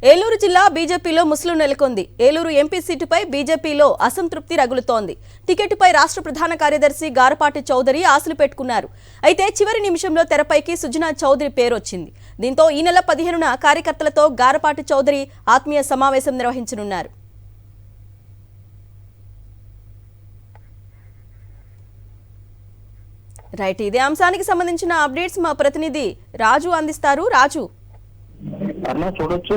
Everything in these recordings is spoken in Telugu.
ఏలూరు జిల్లా బీజేపీలో ముసులు నెలకొంది. ఏలూరు ఎంపీ సీటుపై బీజేపీలో అసంతృప్తి రగులుతోంది. టికెట్పై రాష్ట్ర ప్రధాన కార్యదర్శి గారపాటి చౌదరి ఆశలు పెట్టుకున్నారు. అయితే చివరి నిమిషంలో తెరపైకి సుజనా చౌదరి పేరొచ్చింది. దీంతో ఈ నెల 15న కార్యకర్తలతో గారపాటి చౌదరి ఆత్మీయ సమావేశం నిర్వహించనున్నారు. రైట్, ఇదే అంశానికి సంబంధించిన అప్డేట్స్ మా ప్రతినిధి రాజు అందిస్తారు. రాజు, అన్నా చూడొచ్చు,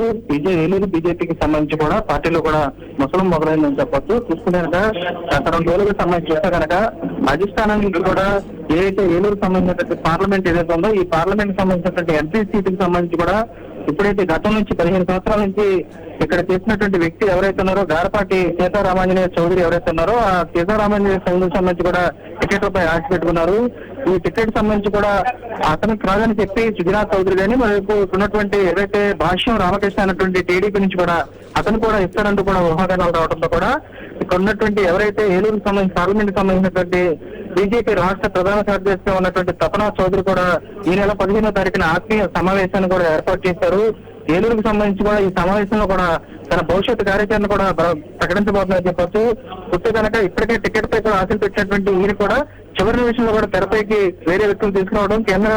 ఏలూరు బీజేపీకి సంబంధించి కూడా పార్టీలో కూడా ముసలం మొదలైందని చెప్పొచ్చు. చూసుకుంటే కనుక గత 2 రోజులకు సంబంధించి చూస్తే కనుక అధిష్టానం నుంచి కూడా ఏదైతే ఏలూరు సంబంధించినటువంటి పార్లమెంట్ ఏదైతే ఉందో ఈ పార్లమెంట్ సంబంధించినటువంటి ఎంపీ సీటుకి సంబంధించి కూడా ఇప్పుడైతే గతం నుంచి 15 సంవత్సరాల నుంచి ఇక్కడ చేసినటువంటి వ్యక్తి ఎవరైతే ఉన్నారో గారపాటి సీతారామాంజనేయ చౌదరి ఎవరైతే ఉన్నారో ఆ సీతారామాంజనేయ చౌదరికి సంబంధించి కూడా టికెట్లపై ఆశ పెట్టుకున్నారు. ఈ టికెట్ సంబంధించి కూడా అతనికి రాదని చెప్పి సుజనా చౌదరి గాని మరోవైపు ఉన్నటువంటి ఏదైతే భాష్యం రామకృష్ణ అనేటువంటి టీడీపీ నుంచి కూడా అతను కూడా ఇస్తారంటూ కూడా ఊహాగానాలు రావడంతో కూడా ఇక్కడ ఉన్నటువంటి ఎవరైతే ఏలూరు సంబంధించి పార్లమెంట్ సంబంధించినటువంటి బీజేపీ రాష్ట్ర ప్రధాన కార్యదర్శిగా ఉన్నటువంటి తపనా చౌదరి కూడా ఈ నెల 15వ తారీఖున ఆత్మీయ సమావేశాన్ని కూడా ఏర్పాటు చేశారు. ఏలూరుకు సంబంధించి కూడా ఈ సమావేశంలో కూడా తన భవిష్యత్తు కార్యాచరణ కూడా ప్రకటించబోతుందని చెప్పొచ్చు. పుట్టే కనుక ఇప్పటికే టికెట్ పై కూడా ఆశలు పెట్టినటువంటి ఈయన కూడా చివరి నిమిషంలో కూడా తెరపైకి వేరే వ్యక్తులు తీసుకురావడం కేంద్ర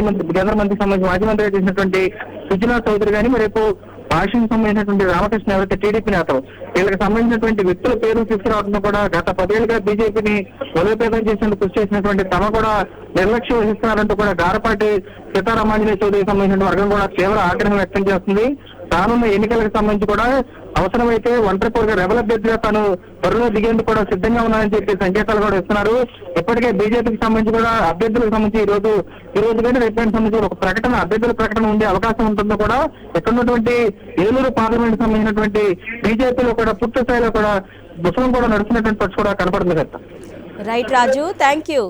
మంత్రికి సంబంధించి మాజీ మంత్రిగా చేసినటువంటి సుజనా చౌదరి గాని మరేపు భాషకు సంబంధించినటువంటి రామకృష్ణ ఎవరైతే టీడీపీ నేతలు వీళ్ళకి సంబంధించినటువంటి వ్యక్తుల పేరు తీసుకురావడంతో కూడా గత 10 ఏళ్లుగా బీజేపీని బలోపేతం చేసేందుకు కృషి చేసినటువంటి తమ కూడా నిర్లక్ష్యం వహిస్తున్నారంటూ కూడా గారపాటి సీతారామాంజనేయ చౌదరికి సంబంధించిన వర్గం కూడా తీవ్ర ఆగ్రహం వ్యక్తం చేస్తుంది. రానున్న ఎన్నికలకు సంబంధించి కూడా అవసరమైతే ఒంటరిపోరుగా రెబల్ అభ్యర్థిగా తాను త్వరలో దిగేందుకు కూడా సిద్ధంగా ఉన్నారని చెప్పి సంకేతాలు కూడా ఇస్తున్నారు. ఇప్పటికే బీజేపీకి సంబంధించి కూడా అభ్యర్థులకు సంబంధించి ఈ రోజు కానీ రేపు సంబంధించి ఒక ప్రకటన అభ్యర్థుల ప్రకటన ఉండే అవకాశం ఉంటుందో కూడా ఇక్కడ ఉన్నటువంటి ఏలూరు పార్లమెంట్ సంబంధించినటువంటి బీజేపీలో కూడా పూర్తి స్థాయిలో కూడా ముసలం కూడా నడుస్తున్నటువంటి పరిస్థితి కూడా కనపడుతుంది కదా. Right Raju, thank you.